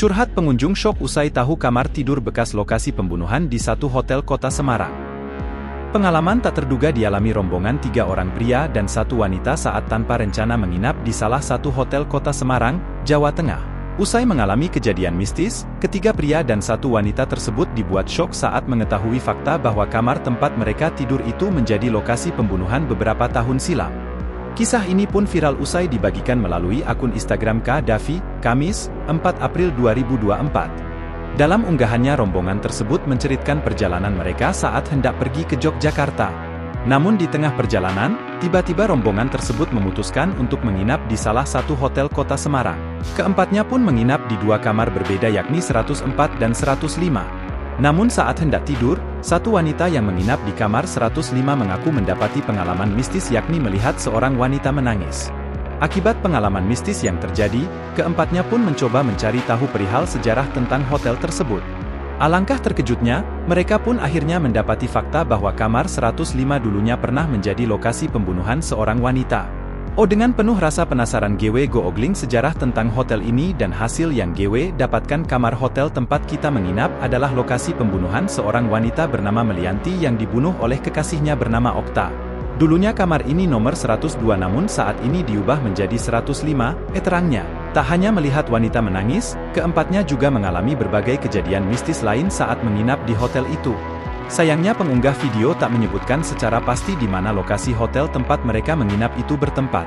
Curhat pengunjung syok usai tahu kamar tidur bekas lokasi pembunuhan di satu hotel kota Semarang. Pengalaman tak terduga dialami rombongan 3 orang pria dan 1 wanita saat tanpa rencana menginap di salah satu hotel kota Semarang, Jawa Tengah. Usai mengalami kejadian mistis, ketiga pria dan 1 wanita tersebut dibuat syok saat mengetahui fakta bahwa kamar tempat mereka tidur itu menjadi lokasi pembunuhan beberapa tahun silam. Kisah ini pun viral usai dibagikan melalui akun Instagram Davi, Kamis, 4 April 2024. Dalam unggahannya rombongan tersebut menceritakan perjalanan mereka saat hendak pergi ke Yogyakarta. Namun di tengah perjalanan, tiba-tiba rombongan tersebut memutuskan untuk menginap di salah satu hotel kota Semarang. Keempatnya pun menginap di 2 kamar berbeda yakni 104 dan 105. Namun saat hendak tidur, 1 wanita yang menginap di kamar 105 mengaku mendapati pengalaman mistis yakni melihat seorang wanita menangis. Akibat pengalaman mistis yang terjadi, keempatnya pun mencoba mencari tahu perihal sejarah tentang hotel tersebut. Alangkah terkejutnya, mereka pun akhirnya mendapati fakta bahwa kamar 105 dulunya pernah menjadi lokasi pembunuhan seorang wanita. Dengan penuh rasa penasaran GW googling sejarah tentang hotel ini dan hasil yang GW dapatkan kamar hotel tempat kita menginap adalah lokasi pembunuhan seorang wanita bernama Melianti yang dibunuh oleh kekasihnya bernama Okta. Dulunya kamar ini nomor 102 namun saat ini diubah menjadi 105, terangnya. Tak hanya melihat wanita menangis, keempatnya juga mengalami berbagai kejadian mistis lain saat menginap di hotel itu. Sayangnya pengunggah video tak menyebutkan secara pasti di mana lokasi hotel tempat mereka menginap itu bertempat.